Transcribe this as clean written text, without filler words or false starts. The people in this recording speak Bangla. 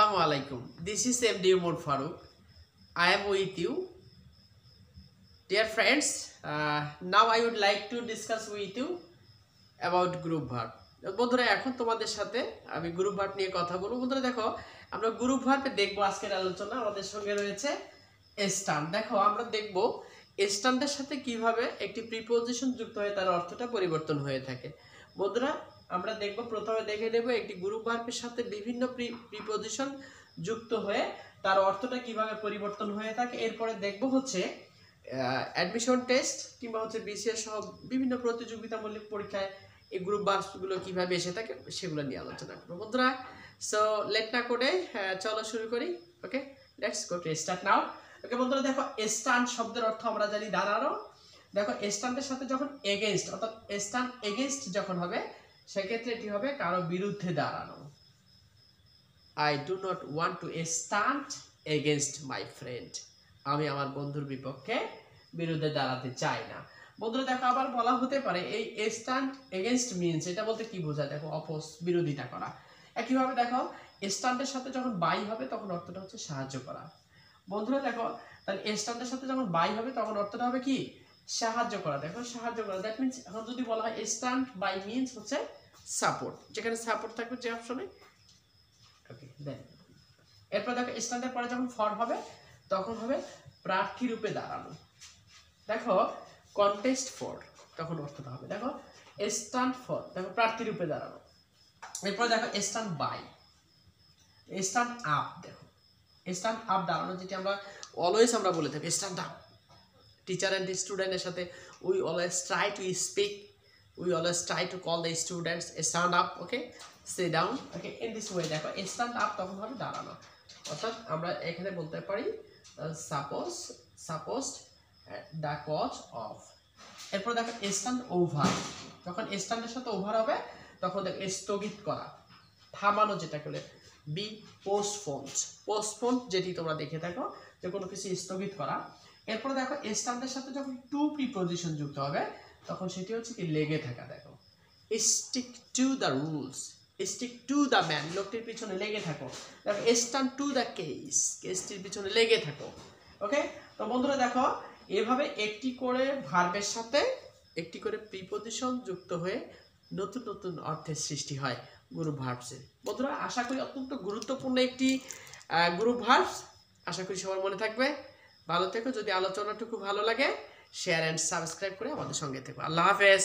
Assalamu alaikum. This is MD Umar Farooq. I am with you. Dear friends, now I would like to discuss with you about group verb. বন্ধুরা এখন তোমাদের সাথে আমি গ্রুপ ভার্ব নিয়ে কথা বলবো। বন্ধুরা দেখো আমরা গ্রুপ ভার্বে দেখবো আজকের আলোচনা। আমাদের সঙ্গে রয়েছে স্ট্যান্ড। দেখো আমরা দেখবো স্ট্যান্ডের সাথে কিভাবে একটি প্রিপোজিশন যুক্ত হয়ে তার অর্থটা পরিবর্তন হয়ে থাকে। বন্ধুরা আমরা দেখবো প্রথমে দেখে নেব একটি গ্রুপ ভার্বের সাথে বিভিন্ন প্রিপোজিশন যুক্ত হয়ে তার অর্থটা কিভাবে পরিবর্তন হয়ে থাকে। এরপরে দেখবো হচ্ছে অ্যাডমিশন টেস্ট কিংবা হচ্ছে বিসিএস সহ বিভিন্ন প্রতিযোগিতামূলক পরীক্ষায় এই গ্রুপ ভার্বসগুলো কিভাবে এসে থাকে সেগুলো নিয়ে আলোচনা করবো। বন্ধুরা সো লেট না করে চলো শুরু করি। Okay, let's go to start now. Okay বন্ধুরা দেখো স্ট্যান্ড শব্দের অর্থ আমরা জানি দাঁড়ানো। দেখো স্ট্যান্ডের সাথে যখন এগেইনস্ট অর্থাৎ স্ট্যান্ড এগেইনস্ট যখন হবে সেক্ষেত্রে এটি হবে কারো বিরুদ্ধে দাঁড়ানো। I do not want to stand against my friend. আমি আমার বন্ধুর বিরুদ্ধে দাঁড়াতে চাই না। বন্ধুরা দেখো আবার বলা হতে পারে এই স্ট্যান্ড এগেইনস্ট মিনস এটা বলতে কি বোঝায়, দেখো অপোজ বিরোধিতা করা। একইভাবে দেখো স্ট্যান্ডের সাথে যখন বাই হবে তখন অর্থটা হচ্ছে সাহায্য করা। বন্ধুরা দেখো তাহলে স্ট্যান্ডের সাথে যখন বাই হবে তখন অর্থটা হবে কি সাহায্য করা। দেখো সাহায্য করা দ্যাট মিনস এখন যদি বলা হয় স্ট্যান্ড বাই মিনস হচ্ছে সাপোর্ট, যেখানে সাপোর্ট থাকবে যে অপশনে। ওকে দেন এরপর দেখো স্ট্যান্ডের পরে যখন ফর হবে তখন হবে প্রার্থী রূপে দাঁড়ানো। দেখো কন্টেস্ট ফর তখন অর্থটা হবে দেখো স্ট্যান্ড ফর, দেখো প্রার্থী রূপে দাঁড়ানো। এরপর দেখো স্ট্যান্ড বাই, স্ট্যান্ড আপ। দেখো স্ট্যান্ড আপ দাঁড়ানো যেটি আমরা অলওয়েজ আমরা বলে থাকি স্ট্যান্ড আপ। টিচার অ্যান্ড স্টুডেন্টের সাথে we always try to speak, we always try to call the students stand up. Okay, say down. Okay, in this way দেখো স্ট্যান্ড আপ তখন হবে দাঁড়ানো। অর্থাৎ আমরা এখানে বলতে পারি সাপোজড দ্য কজ অফ। এরপর দেখো স্ট্যান্ড ওভার, যখন স্ট্যান্ডের সাথে ওভার হবে তখন দেখো স্থগিত করা, থামানো যেটা বলে বি পোস্টপোন যেটি তোমরা দেখে থাকো যে কোনো কিছু স্থগিত করা। এরপর দেখো স্ট্যান্ডের সাথে যখন টু প্রিপোজিশন যুক্ত হবে তখন সেটি হচ্ছে কি লেগে থাকা। দেখো stick to the rules, stick to the man, লোকটির পিছনে লেগে থাকো। দেখো স্ট্যান্ড টু দ্য কেসটির পিছনে লেগে থাকো। ওকে, তো বন্ধুরা দেখো এভাবে একটি করে ভার্বের সাথে একটি করে প্রিপোজিশন যুক্ত হয়ে নতুন নতুন অর্থের সৃষ্টি হয় গ্রুপ ভার্বসের। বন্ধুরা আশা করি অত্যন্ত গুরুত্বপূর্ণ একটি গ্রুপ ভার্বস, আশা করি সবার মনে থাকবে। ভালো থেকো, যদি আলোচনাটুকু ভালো লাগে শেয়ার অ্যান্ড সাবস্ক্রাইব করে আমাদের সঙ্গে থেকো। আল্লাহ হাফেজ।